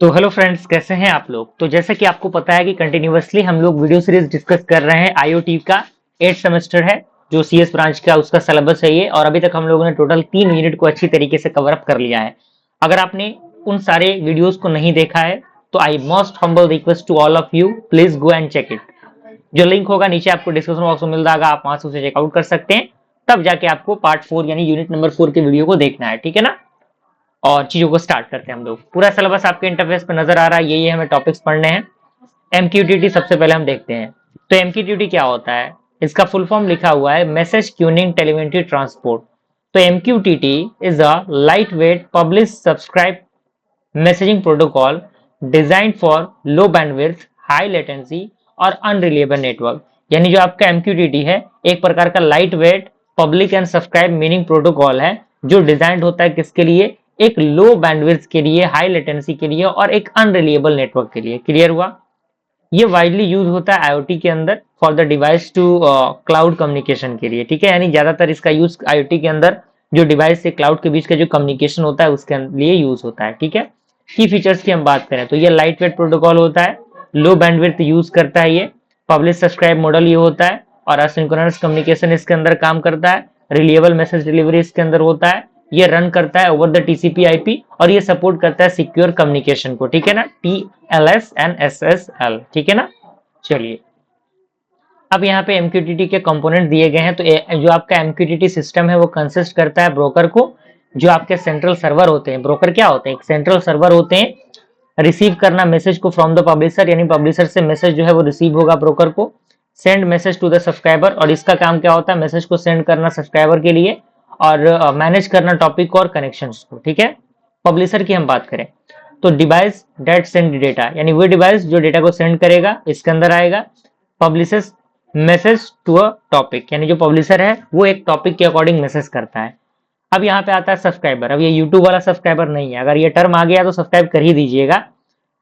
तो hello friends, कैसे हैं आप लोग। तो जैसे कि आपको पता है कि कंटिन्यूअसली हम लोग वीडियो सीरीज डिस्कस कर रहे हैं। आईओटी का 8 सेमेस्टर है जो सीएस ब्रांच का उसका सिलेबस है ये, और अभी तक हम लोगों ने टोटल 3 यूनिट को अच्छी तरीके से कवर अप कर लिया है। अगर आपने उन सारे वीडियोस को नहीं देखा है तो I most humble request to all of you, please go and check it. जो लिंक होगा नीचे आपको डिस्क्रिप्शन बॉक्स में मिल जाएगा, आप वहां से उसे चेकआउट कर सकते हैं। तब जाके आपको पार्ट 4 यानी यूनिट नंबर 4 के वीडियो को देखना है, ठीक है ना। और चीजों को स्टार्ट करते हैं हम लोग। पूरा सिलेबस आपके इंटरफेस पे नजर आ रहा है, ये हमें टॉपिक्स पढ़ने हैं। एमक्यूटीटी सबसे पहले हम देखते हैं। तो एमक्यूटीटी क्या होता है, इसका फुल फॉर्म लिखा हुआ है मैसेज क्यूनिंग टेलीमेट्री ट्रांसपोर्ट। तो MQTT is a light weight publish subscribe messaging protocol design for low bandwidth, high latency और अनरिलायबल नेटवर्क। यानी जो आपका एमक्यूटीटी है एक प्रकार का light wait public and subscribe meaning protocol है, जो डिजाइंड होता है किसके लिए, एक लो बैंडविड्थ के लिए, हाई लेटेंसी के लिए और एक अनरिलायबल नेटवर्क के लिए। क्लियर हुआ। ये वाइडली यूज होता है आईओटी के अंदर for the device to cloud communication के लिए, ठीक है। यानी ज्यादातर इसका यूज आईओटी के अंदर जो डिवाइस से क्लाउड के बीच का जो कम्युनिकेशन होता है उसके लिए यूज होता है, ठीक है। की फीचर्स की हम बात करें तो ये लाइट वेट प्रोटोकॉल होता है, लो बैंडविड्थ यूज करता है, ये पब्लिश सब्सक्राइब मॉडल ये होता है, और असिंक्रोनस कम्युनिकेशन इसके अंदर काम करता है, रिलायबल मैसेज डिलीवरी इसके अंदर होता है, ये रन करता है ओवर द टीसीपी आईपी, और ये सपोर्ट करता है सिक्योर कम्युनिकेशन को, ठीक है ना, टीएलएस एंड एसएसएल, ठीक है ना। चलिए, अब यहाँ पे एमक्यूटीटी के कंपोनेंट दिए गए हैं। तो जो आपका एमक्यूटीटी सिस्टम है वो कंसिस्ट करता है ब्रोकर को, जो आपके सेंट्रल सर्वर होते हैं। ब्रोकर क्या होते हैं, एक सेंट्रल सर्वर होते हैं, रिसीव करना मैसेज को फ्रॉम द पब्लिशर, यानी पब्लिशर से मैसेज जो है वो रिसीव होगा ब्रोकर को, send message to the subscriber, और इसका काम क्या होता है, मैसेज को सेंड करना सब्सक्राइबर के लिए और मैनेज करना टॉपिक और कनेक्शन को, ठीक है। पब्लिशर की हम बात करें तो डिवाइस डेट सेंड डेटा, यानी वो डिवाइस जो डेटा को सेंड करेगा इसके अंदर आएगा। Publishers message to a topic, यानी जो पब्लिशर है वो एक टॉपिक के अकॉर्डिंग मैसेज करता है। अब यहाँ पे आता है सब्सक्राइबर। अब ये यूट्यूब वाला सब्सक्राइबर नहीं है, अगर ये टर्म आ गया तो सब्सक्राइब कर ही दीजिएगा।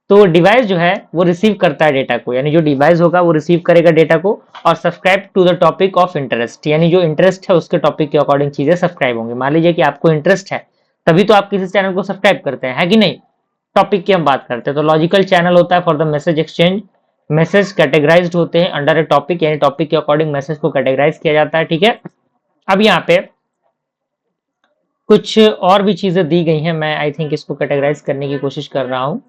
तो डिवाइस जो है वो रिसीव करता है डेटा को, यानी जो डिवाइस होगा वो रिसीव करेगा डेटा को, और subscribe to the topic of interest, यानी जो इंटरेस्ट है उसके टॉपिक के अकॉर्डिंग चीजें सब्सक्राइब होंगी। मान लीजिए कि आपको इंटरेस्ट है, तभी तो आप किसी चैनल को सब्सक्राइब करते हैं, है कि नहीं। टॉपिक की हम बात करते हैं तो लॉजिकल चैनल होता है for the message exchange. Message categorised होते हैं अंडर ए टॉपिक, यानी टॉपिक के अकॉर्डिंग मैसेज को कैटेगराइज किया जाता है, ठीक है। अब यहाँ पे कुछ और भी चीजें दी गई हैं, मैं आई थिंक इसको कैटेगराइज करने की कोशिश कर रहा हूँ।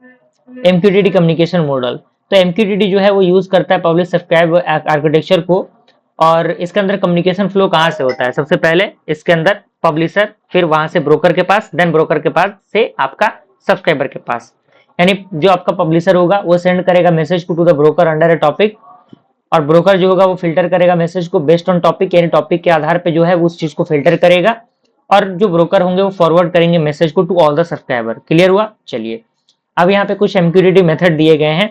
MQTT communication model. तो एमक्यूटीटी जो है वो यूज करता है पब्लिश सब्सक्राइब आर्किटेक्चर को, और इसके अंदर कम्युनिकेशन फ्लो कहाँ से होता है, सबसे पहले इसके अंदर पब्लिशर, फिर वहां से ब्रोकर के पास, देन ब्रोकर के पास से आपका सब्सक्राइबर के पास। यानी जो आपका पब्लिशर होगा वो सेंड करेगा मैसेज को to the broker under a topic, और ब्रोकर जो होगा वो फिल्टर करेगा मैसेज को बेस्ड ऑन टॉपिक, यानी टॉपिक के आधार पे जो है उस चीज को फिल्टर करेगा, और जो ब्रोकर होंगे वो फॉरवर्ड करेंगे मैसेज को to all the subscriber. Clear हुआ। चलिए, अब यहाँ पे कुछ एमक्यूटीटी मेथड दिए गए हैं,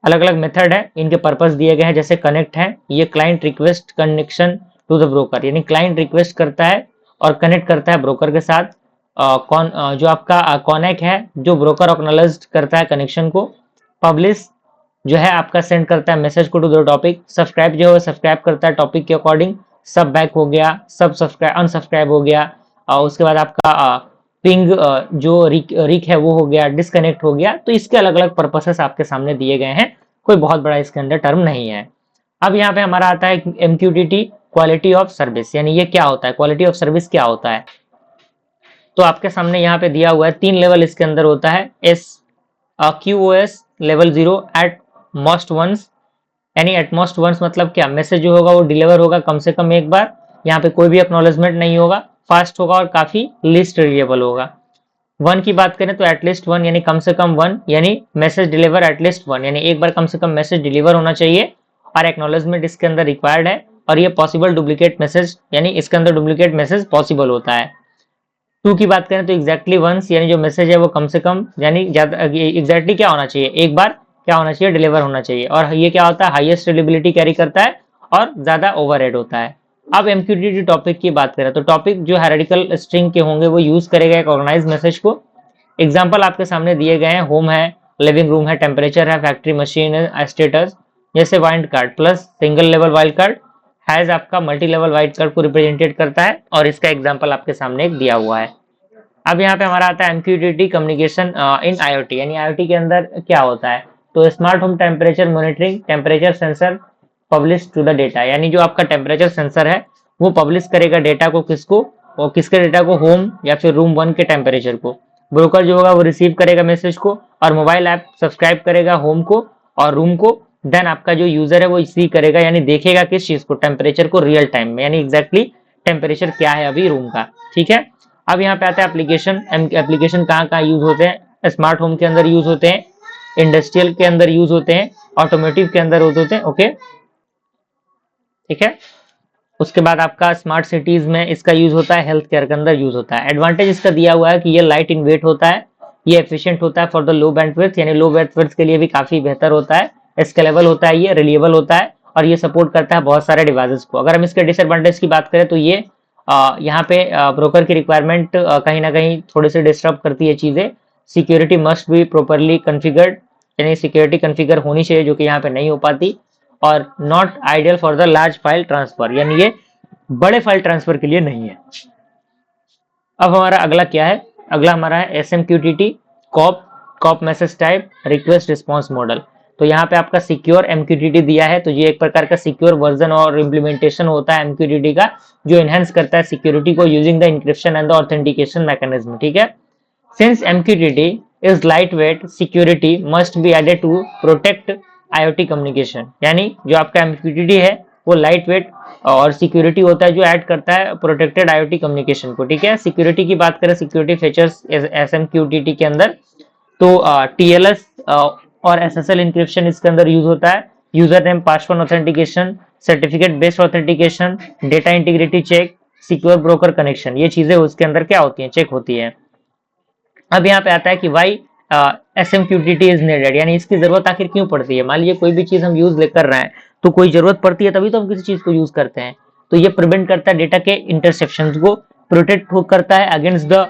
अलग अलग मेथड है, इनके पर्पस दिए गए हैं। जैसे कनेक्ट है, ये client request connection to the broker, यानी क्लाइंट रिक्वेस्ट करता है और कनेक्ट करता है ब्रोकर के साथ। जो आपका कॉनेक्ट है, जो ब्रोकर एक्नॉलेज करता है कनेक्शन को। पब्लिश जो है आपका सेंड करता है मैसेज को टू द टॉपिक। सब्सक्राइब जो है सब्सक्राइब करता है टॉपिक के अकॉर्डिंग। सब बैक हो गया, सब सब्सक्राइब अनसब्सक्राइब हो गया, और उसके बाद आपका पिंग जो रिक है वो हो गया, डिस्कनेक्ट हो गया। तो इसके अलग अलग पर्पसेस आपके सामने दिए गए हैं, कोई बहुत बड़ा इसके अंदर टर्म नहीं है। अब यहाँ पे हमारा आता है एमक्यूटीटी क्वालिटी ऑफ सर्विस, यानी ये क्या होता है, क्वालिटी ऑफ सर्विस क्या होता है। तो आपके सामने यहाँ पे दिया हुआ है 3 लेवल इसके अंदर होता है। S QoS level 0 at most once, यानी एटमोस्ट वंस मतलब क्या, मैसेज जो होगा वो डिलीवर होगा कम से कम एक बार, यहाँ पे कोई भी एक्नॉलेजमेंट नहीं होगा, फास्ट होगा और काफी लिस्ट रिलेबल होगा। 1 की बात करें तो एटलीस्ट 1, यानी कम से कम 1, यानी मैसेज डिलीवर एटलीस्ट 1, यानी एक बार कम से कम मैसेज डिलीवर होना चाहिए, और एक्नॉलेजमेंट इसके अंदर रिक्वायर्ड है। और ये पॉसिबल डुप्लीकेट मैसेज, यानी इसके अंदर डुप्लीकेट मैसेज पॉसिबल होता है। 2 की बात करें तो एग्जैक्टली वंस, यानी जो मैसेज है वो कम से कम, यानी ज्यादा एग्जैक्टली क्या होना चाहिए, एक बार क्या होना चाहिए, डिलीवर होना चाहिए। और ये क्या होता है, हाईएस्ट रिलेबिलिटी कैरी करता है और ज्यादा ओवरहेड होता है। अब एमक्यूटीटी टॉपिक की बात करें तो टॉपिक जो हेराडिकल स्ट्रिंग के होंगे वो यूज करेगा एक ऑर्गेनाइज मैसेज को। एग्जाम्पल आपके सामने दिए गए हैं, होम है, लिविंग रूम है, टेम्परेचर है, फैक्ट्री मशीन है, स्टेटस। जैसे wild card plus single level wild card has आपका मल्टी लेवल वाइल्ड कार्ड को रिप्रेजेंटेड करता है, और इसका एग्जाम्पल आपके सामने एक दिया हुआ है। अब यहाँ पे हमारा आता है MQTT कम्युनिकेशन इन IoT, यानी IoT के अंदर क्या होता है, तो smart home temperature monitoring, temperature sensor publish to the data, यानी जो आपका टेम्परेचर सेंसर है वो पब्लिश करेगा डेटा को किसको, और किसके डेटा को, होम या फिर रूम 1 के टेम्परेचर को। ब्रोकर जो होगा वो रिसीव करेगा मैसेज को, और मोबाइल ऐप सब्सक्राइब करेगा होम को और रूम को। देन आपका जो यूजर है वो सी करेगा, यानी देखेगा किस चीज को, टेम्परेचर को रियल टाइम में, यानी एग्जैक्टली टेम्परेचर क्या है अभी रूम का। ठीक है, अब यहाँ पे आता है एप्लीकेशन। एप्लीकेशन कहाँ कहाँ यूज होते हैं, स्मार्ट होम के अंदर यूज होते हैं, इंडस्ट्रियल के अंदर यूज होते हैं, ऑटोमोटिव के अंदर होते हैं। ओके, ठीक है। उसके बाद आपका स्मार्ट सिटीज में इसका यूज होता है, हेल्थ केयर के अंदर यूज होता है। एडवांटेज इसका दिया हुआ है कि ये लाइट इन वेट होता है, ये एफिशिएंट होता है फॉर द लो बैंडविड्थ, यानी लो बैंडविड्थ के लिए भी काफी बेहतर होता है, स्केलेबल होता है, ये रिलायबल होता है, और ये सपोर्ट करता है बहुत सारे डिवाइसेस को। अगर हम इसके डिसएडवांटेज की बात करें तो ये यहाँ पे ब्रोकर की रिक्वायरमेंट कहीं ना कहीं थोड़ी सी डिस्टर्ब करती है चीजें। Security must be properly configured, यानी सिक्योरिटी कॉन्फ़िगर होनी चाहिए, जो कि यहाँ पे नहीं हो पाती। और not ideal for the large file transfer, यानी ये बड़े फाइल ट्रांसफर के लिए नहीं है। अब हमारा अगला क्या है, अगला हमारा है SMQTT CoAP, CoAP message type request response model. तो यहाँ पे आपका सिक्योर MQTT दिया है, तो ये एक प्रकार का सिक्योर वर्जन और इम्प्लीमेंटेशन होता है MQTT का, जो एनहेंस करता है सिक्योरिटी को using the encryption and the authentication mechanism. ठीक है, since MQTT is lightweight, security must be added to protect IoT communication, यानी जो आपका MQTT है वो लाइट वेट और सिक्योरिटी होता है जो ऐड करता है प्रोटेक्टेड IoT कम्युनिकेशन को। ठीक है, सिक्योरिटी की बात करें, सिक्योरिटी फीचर्स SMQTT के अंदर, तो TLS और SSL इंक्रिप्शन इसके अंदर यूज होता है, user name password authentication, certificate based authentication, data integrity check, secure broker connection, ये चीजें उसके अंदर क्या होती हैं, चेक होती है। अब यहाँ पे आता है कि वाई SMQTT इज नीडेड, यानी इसकी जरूरत आखिर क्यों पड़ती है। मान लीजिए कोई भी चीज हम यूज कर रहे हैं, तो कोई जरूरत पड़ती है तभी तो हम किसी चीज को यूज करते हैं। तो ये प्रिवेंट करता है डेटा के इंटरसेप्शन को, प्रोटेक्ट करता है अगेंस्ट द,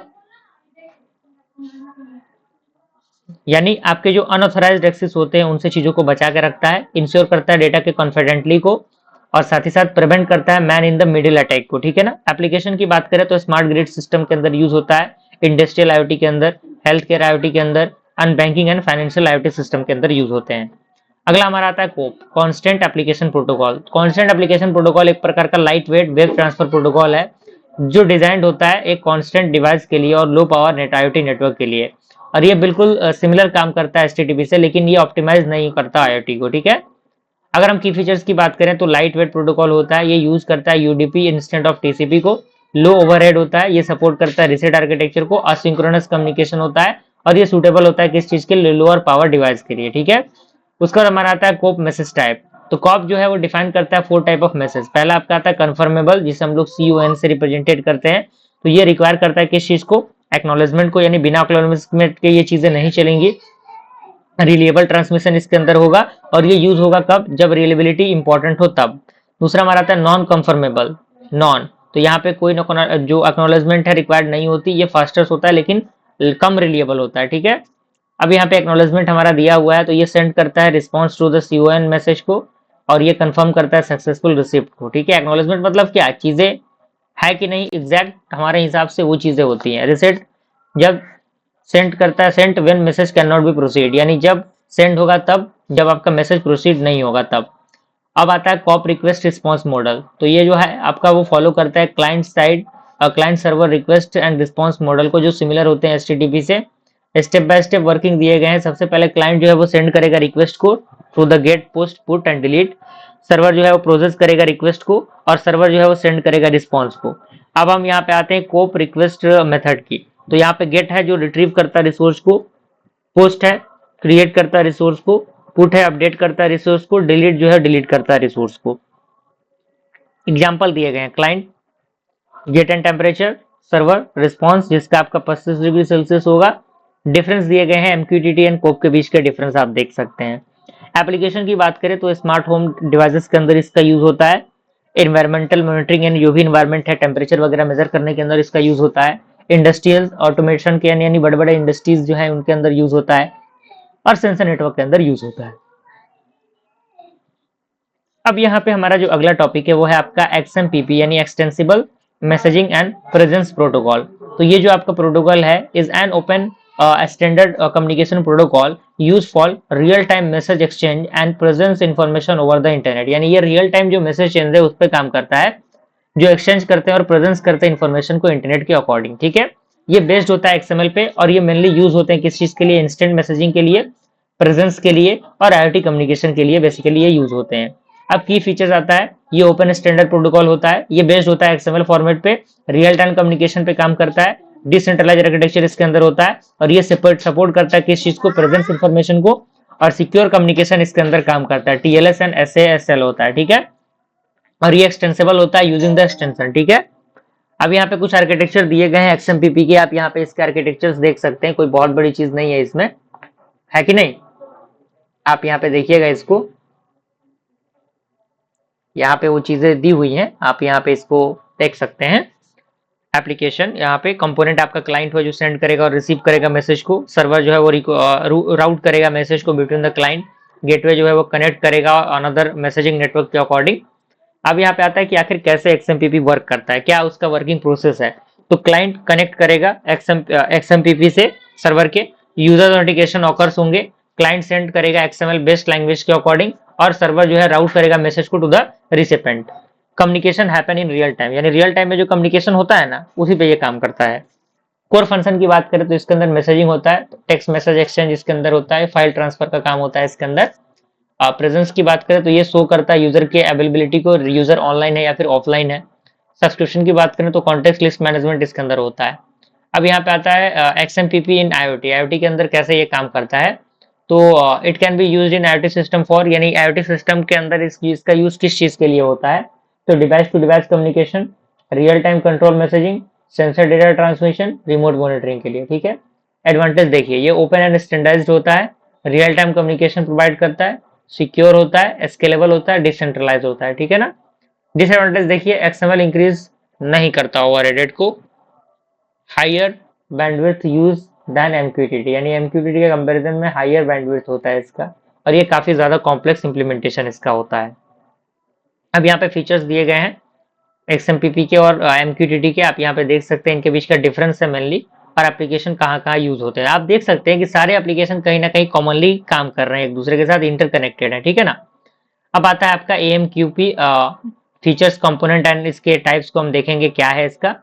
यानी आपके जो अनऑथराइज्ड एक्सेस होते हैं उनसे चीजों को बचा के रखता है, इंश्योर करता है डेटा के कॉन्फिडेंटली को, और साथ ही साथ प्रिवेंट करता है man in the middle attack को। ठीक है ना। एप्लीकेशन की बात करें तो स्मार्ट ग्रिड सिस्टम के अंदर यूज होता है, इंडस्ट्रियल IoT के अंदर, हेल्थ केयर IoT के अंदर, in banking and financial IoT system के अंदर यूज होते हैं। अगला हमारा आता है CoAP, constant application protocol. Constant application protocol एक प्रकार का light weight web transfer protocol है, जो डिजाइंड होता है एक कॉन्स्टेंट डिवाइस के लिए और low power net IoT network के लिए, और ये बिल्कुल सिमिलर काम करता है HTTP से, लेकिन ये ऑप्टिमाइज नहीं करता IoT को। ठीक है, अगर हम की फीचर्स की बात करें तो लाइट वेट प्रोटोकॉल होता है, ये यूज करता है UDP इंस्टेंट ऑफ TCP को, लो ओवरहेड होता है, ये सपोर्ट करता है रिसेट आर्किटेक्चर को, असिंक्रोनस कम्युनिकेशन होता है, और ये सुटेबल होता है किस चीज के लिए, लोअर पावर डिवाइस के लिए। ठीक है, उसका बाद हमारा आता है कोप मैसेज टाइप। तो कॉप जो है वो डिफाइन करता है 4 टाइप ऑफ मैसेज। पहला आपका आता है कन्फर्मेबल, जिसे हम लोग CON से रिप्रेजेंटेड करते हैं, तो ये रिक्वायर करता है किस चीज को, एक्नॉलेजमेंट को, यानी बिना एक्नॉलेजमेंट के ये चीजें नहीं चलेंगी। रिलेबल ट्रांसमिशन इसके अंदर होगा, और ये यूज होगा कब, जब रिलेबिलिटी इंपॉर्टेंट हो तब। दूसरा हमारा आता है नॉन कंफर्मेबल, नॉन, तो यहाँ पे कोई जो एक्नॉलेजमेंट है रिक्वायर्ड नहीं होती, ये फास्टेस्ट होता है लेकिन कम रिलेबल होता है। ठीक है, अब यहाँ पे एक्नॉलेजमेंट हमारा दिया हुआ है, तो ये सेंड करता है response to the CON message को, और ये कंफर्म करता है सक्सेसफुल रिसिप्ट को। ठीक है, एक्नॉलेजमेंट मतलब क्या, चीजें है कि नहीं एग्जैक्ट हमारे हिसाब से वो चीजें होती हैं। रिसिप्ट जब सेंड करता है, sent when message can not be proceed, यानी जब सेंड होगा तब, जब आपका मैसेज प्रोसीड नहीं होगा तब। अब आता है कॉप रिक्वेस्ट रिस्पॉन्स मॉडल, तो ये जो है आपका वो फॉलो करता है client side, client server request and response model को, जो सिमिलर होते हैं HTTP से। स्टेप बाय स्टेप वर्किंग दिए गए हैं। सबसे पहले क्लाइंट जो है वो सेंड करेगा रिक्वेस्ट को through the get, post, put and delete. Server जो है वो प्रोसेस करेगा रिक्वेस्ट को, और सर्वर जो है वो सेंड करेगा रिस्पॉन्स को। अब हम यहाँ पे आते हैं कोप रिक्वेस्ट मेथड की। तो यहाँ पे गेट है जो रिट्रीव करता है रिसोर्स को, पोस्ट है क्रिएट करता है रिसोर्स को, पुट है अपडेट करता है रिसोर्स को, डिलीट जो है डिलीट करता है रिसोर्स को। एग्जाम्पल दिए गए हैं, client get and temperature, server response जिसका आपका 25 डिग्री सेल्सियस होगा। डिफरेंस दिए गए हैं MQTT एंड कोप के बीच के डिफरेंस आप देख सकते हैं। एप्लीकेशन की बात करें तो स्मार्ट होम डिवाइसेस के अंदर इसका यूज होता है, एनवायरमेंटल मॉनिटरिंग एंड जो भी इन्वायरमेंट है टेम्परेचर वगैरह मेजर करने के अंदर इसका यूज होता है। इंडस्ट्रियल ऑटोमेशन के यानी बड़े बड़े इंडस्ट्रीज जो है उनके अंदर यूज होता है, और सेंसर नेटवर्क के अंदर यूज होता है। अब यहाँ पे हमारा जो अगला टॉपिक है वो है आपका XMPP यानी extensible messaging and presence protocol. तो ये जो आपका प्रोटोकॉल है is an open standard communication protocol use for real time message exchange and presence information over the internet. यानी ये रियल टाइम जो मैसेज चेंज है उस पर काम करता है, जो एक्सचेंज करते हैं और प्रेजेंस करते हैं इन्फॉर्मेशन को इंटरनेट के अकॉर्डिंग। ठीक है, ये बेस्ड होता है एक्सएमएल पे और ये मेनली यूज होते हैं किस चीज के लिए, इंस्टेंट मैसेजिंग के लिए, प्रेजेंस के लिए और आईओटी कम्युनिकेशन के लिए बेसिकली ये यूज होते हैं। अब की फीचर्स आता है, ये ओपन स्टैंडर्ड प्रोटोकॉल होता है, ये बेस्ड होता है एक्सएमएल फॉर्मेट पे, रियल टाइम कम्युनिकेशन पे काम करता है, डिसेंट्रलाइज आर्किटेक्चर इसके अंदर होता है और ये सपोर्ट करता है किस चीज को, प्रेजेंस इंफॉर्मेशन को, और सिक्योर कम्युनिकेशन इसके अंदर काम करता है, टीएलएस एंड एसएएसएल होता है। ठीक है, और ये एक्सटेंसिबल होता है यूजिंग द एक्सटेंशन। ठीक है, अब यहाँ पे कुछ आर्किटेक्चर दिए गए हैं एक्सएमपीपी के, आप यहाँ पे इसके आर्किटेक्चर्स देख सकते हैं, कोई बहुत बड़ी चीज नहीं है इसमें, है कि नहीं। आप यहाँ पे देखिएगा इसको, यहाँ पे वो चीजें दी हुई हैं, आप यहाँ पे इसको देख सकते हैं। एप्लीकेशन यहाँ पे कंपोनेंट आपका क्लाइंट हो जो सेंड करेगा और रिसीव करेगा मैसेज को, सर्वर जो है वो राउट करेगा मैसेज को बिटवीन द क्लाइंट, गेटवे जो है वो कनेक्ट करेगा अनदर मैसेजिंग नेटवर्क के अकॉर्डिंग। अब यहाँ पे आता है कि आखिर कैसे एक्सएमपीपी वर्क करता है, क्या उसका वर्किंग प्रोसेस है। तो क्लाइंट कनेक्ट करेगा एक्सएमपीपी से सर्वर के, यूजर नोटिफिकेशन ऑकर्स होंगे, क्लाइंट सेंड करेगा एक्सएमएल बेस्ड लैंग्वेज के अकॉर्डिंग और सर्वर जो है राउट करेगा मैसेज को to the recipient. Communication happen in real time, यानी रियल टाइम में जो कम्युनिकेशन होता है ना उसी पे ये काम करता है। कोर फंक्शन की बात करें तो इसके अंदर मैसेजिंग होता है, टेक्स्ट मैसेज एक्सचेंज इसके अंदर होता है, फाइल ट्रांसफर का काम होता है इसके अंदर। प्रेजेंस की बात करें तो ये शो करता है यूजर के अवेलेबिलिटी को, यूजर ऑनलाइन है या फिर ऑफलाइन है। सब्सक्रिप्शन की बात करें तो कॉन्टेक्स्ट लिस्ट मैनेजमेंट इसके अंदर होता है। अब यहाँ पे आता है एक्सएमपीपी इन आईओटी, आईओटी के अंदर कैसे ये काम करता है। तो it can be use in IoT system for, यानी आईओटी सिस्टम के अंदर इसका यूज किस चीज के लिए होता है, तो device to device communication, real time control messaging, sensor data transmission, remote monitoring के लिए। ठीक है, एडवांटेज देखिए, ये ओपन एंड स्टैंडर्डाइज्ड होता है, रियल टाइम कम्युनिकेशन प्रोवाइड करता है, सिक्योर होता है, स्केलेबल होता है, डिसेंट्रलाइज होता है। ठीक है ना। डिसएडवांटेज देखिए, एक्सएमएल इंक्रीज नहीं करता ओवरहेड को, higher bandwidth use then MQTT, यानी एमक्यूटीटी के कंपैरिजन में हायर बैंडविड्थ होता है इसका, और ये काफी ज्यादा कॉम्प्लेक्स इंप्लीमेंटेशन इसका होता है। अब यहाँ पे फीचर्स दिए गए हैं एक्सएमपीपी के और एमक्यूटीटी के, आप यहाँ पे देख सकते हैं इनके बीच का डिफरेंस है मेनली, और एप्लीकेशन कहाँ कहाँ यूज होते हैं। आप देख सकते हैं कि सारे एप्लीकेशन कहीं ना कहीं कॉमनली काम कर रहे हैं, एक दूसरे के साथ इंटरकनेक्टेड है। ठीक है ना। अब आता है आपका एएमक्यूपी फीचर्स कंपोनेंट एंड इसके टाइप्स को हम देखेंगे क्या है इसका।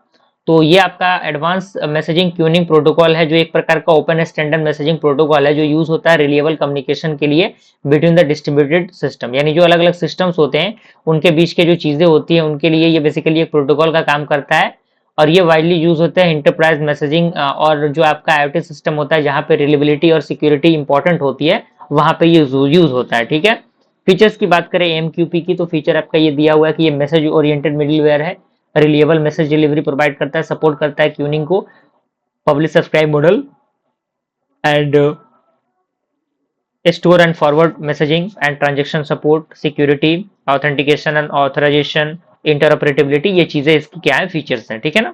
तो ये आपका एडवांस मैसेजिंग क्यूनिंग प्रोटोकॉल है, जो एक प्रकार का ओपन स्टैंडर्ड मैसेजिंग प्रोटोकॉल है, जो यूज होता है रिलेएबल कम्युनिकेशन के लिए बिटवीन द डिस्ट्रीब्यूटेड सिस्टम, यानी जो अलग अलग सिस्टम्स होते हैं उनके बीच के जो चीजें होती हैं उनके लिए ये बेसिकली एक प्रोटोकॉल का काम करता है। और ये वाइडली यूज होते हैं इंटरप्राइज मैसेजिंग और जो आपका आईओटी सिस्टम होता है जहाँ पे रिलेबिलिटी और सिक्योरिटी इंपॉर्टेंट होती है वहां पे यूज होता है। ठीक है, फीचर्स की बात करें एमक्यूपी की, तो फीचर आपका ये दिया हुआ है कि ये मैसेज ओरिएंटेड मिडिलवेयर है, रिलेएबल मैसेज डिलीवरी प्रोवाइड करता है, सपोर्ट करता है क्यूनिंग को, publish subscribe model and store and forward messaging and transaction support, security, authentication and authorisation, interoperability, ये चीजें इसकी क्या है, फीचर्स हैं। ठीक है ना।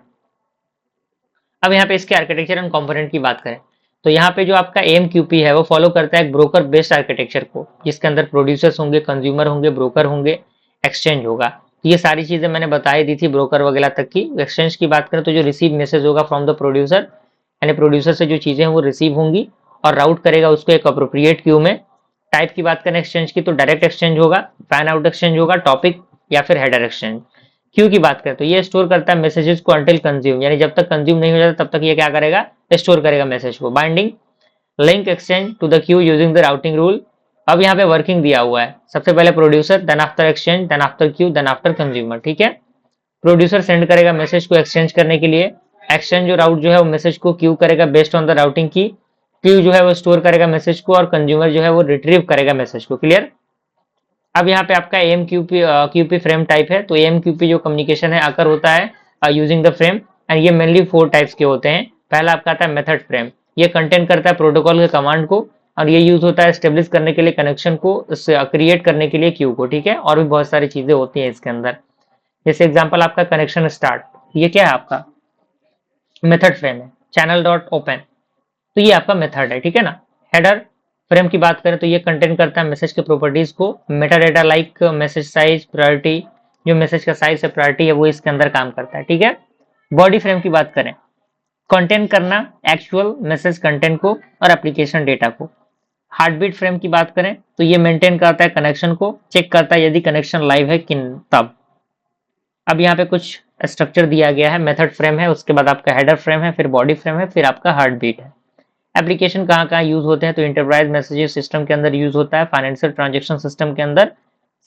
अब यहाँ पे इसके आर्किटेक्चर एंड कंपोनेंट की बात करें तो यहाँ पे जो आपका एमक्यूपी है वो फॉलो करता है एक ब्रोकर बेस्ड आर्किटेक्चर को, जिसके अंदर प्रोड्यूसर्स होंगे, कंज्यूमर होंगे, ब्रोकर होंगे, एक्सचेंज होगा। ये सारी चीजें मैंने बताई दी थी ब्रोकर वगैरह तक की। एक्सचेंज की बात करें तो जो रिसीव मैसेज होगा फ्रॉम द प्रोड्यूसर, यानी प्रोड्यूसर से जो चीजें हैं वो रिसीव होंगी और राउट करेगा उसको एक अप्रोप्रिएट क्यू में। टाइप की बात करें एक्सचेंज की तो डायरेक्ट एक्सचेंज होगा, फैन आउट एक्सचेंज होगा, टॉपिक या फिर हेडर एक्सचेंज। क्यू की बात करें तो ये स्टोर करता है मैसेजेस को अंटिल कंज्यूम, यानी जब तक कंज्यूम नहीं हो जाता तब तक ये क्या करेगा, स्टोर करेगा मैसेज को। Binding link exchange to the queue using the routing rule. अब यहाँ पे वर्किंग दिया हुआ है, सबसे पहले producer, then after exchange, then after queue, then after consumer. ठीक है, प्रोड्यूसर सेंड करेगा मैसेज को एक्सचेंज करने के लिए, एक्सचेंज जो राउट जो है वो मैसेज को क्यू करेगा बेस्ड ऑन द राउटिंग की, क्यू जो है वो स्टोर करेगा मैसेज को और कंज्यूमर जो है वो रिट्रीव करेगा मैसेज को। क्लियर। अब यहाँ पे आपका एमक्यूपी क्यूपी फ्रेम टाइप है, तो एमक्यूपी जो कम्युनिकेशन है आकर होता है यूजिंग द फ्रेम एंड ये मेनली 4 टाइप्स के होते हैं। पहला आपका आता है मेथड फ्रेम, ये कंटेंट करता है प्रोटोकॉल के कमांड को और ये यूज होता है स्टेब्लिश करने के लिए कनेक्शन को, क्रिएट करने के लिए क्यू को। ठीक है, और भी बहुत सारी चीजें होती हैं इसके अंदर, जैसे एग्जांपल आपका कनेक्शन स्टार्ट, ये क्या है आपका मेथड फ्रेम है, चैनल डॉट ओपन, तो ये आपका मेथड है। ठीक है ना। हेडर फ्रेम की बात करें तो ये कंटेंट करता है मैसेज के प्रॉपर्टीज को, Meta data like message size, priority, जो मैसेज का साइज है, प्रायोरिटी है, वो इसके अंदर काम करता है। ठीक है। बॉडी फ्रेम की बात करें कंटेंट करना एक्चुअल मैसेज कंटेंट को और एप्लीकेशन डेटा को। हार्ट बीट फ्रेम की बात करें तो ये मेंटेन करता है कनेक्शन को, चेक करता है यदि कनेक्शन लाइव है कि तब। अब यहाँ पे कुछ स्ट्रक्चर दिया गया है, मेथड फ्रेम है, उसके बाद आपका हेडर फ्रेम है, फिर बॉडी फ्रेम है, फिर आपका हार्ट बीट है। एप्लीकेशन कहाँ कहाँ यूज होते हैं तो इंटरप्राइज मैसेजिंग सिस्टम के अंदर यूज होता है, फाइनेंशियल ट्रांजेक्शन सिस्टम के अंदर,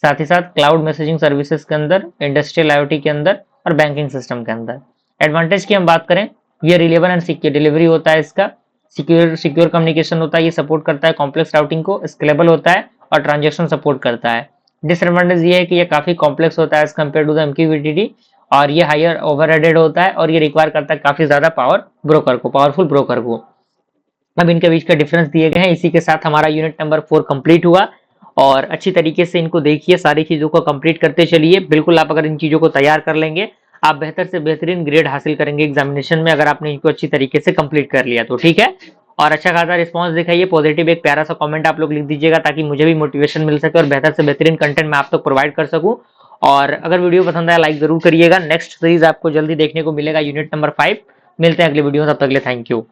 साथ ही साथ क्लाउड मैसेजिंग सर्विसेज के अंदर, इंडस्ट्रियल आईओटी के अंदर और बैंकिंग सिस्टम के अंदर। एडवांटेज की हम बात करें, ये रिलेबल एंड सिक्योर डिलीवरी होता है, इसका सिक्योर कम्युनिकेशन होता है, ये सपोर्ट करता है कॉम्प्लेक्स राउटिंग को, स्केलेबल होता है और ट्रांजेक्शन सपोर्ट करता है। डिसएडवांटेज ये है कि ये काफी कॉम्प्लेक्स होता है as compare to the MQTT, और ये हायर ओवरहेडेड होता है और ये रिक्वायर करता है काफी ज्यादा पावरफुल ब्रोकर को। अब इनके बीच का डिफरेंस दिए गए हैं। इसी के साथ हमारा यूनिट नंबर 4 कंप्लीट हुआ, और अच्छी तरीके से इनको देखिए, सारी चीजों को कंप्लीट करते चलिए। बिल्कुल आप अगर इन चीजों को तैयार कर लेंगे, आप बेहतर से बेहतरीन ग्रेड हासिल करेंगे एग्जामिनेशन में, अगर आपने इनको अच्छी तरीके से कंप्लीट कर लिया तो। ठीक है, और अच्छा खासा रिस्पांस दिखाइए, पॉजिटिव एक प्यारा सा कमेंट आप लोग लिख दीजिएगा, ताकि मुझे भी मोटिवेशन मिल सके और बेहतर से बेहतरीन कंटेंट मैं आप तक प्रोवाइड कर सकूं। और अगर वीडियो पसंद आया लाइक जरूर करिएगा। नेक्स्ट सीरीज आपको जल्दी देखने को मिलेगा, यूनिट नंबर 5। मिलते हैं अगले वीडियो में, तब तक के लिए थैंक यू।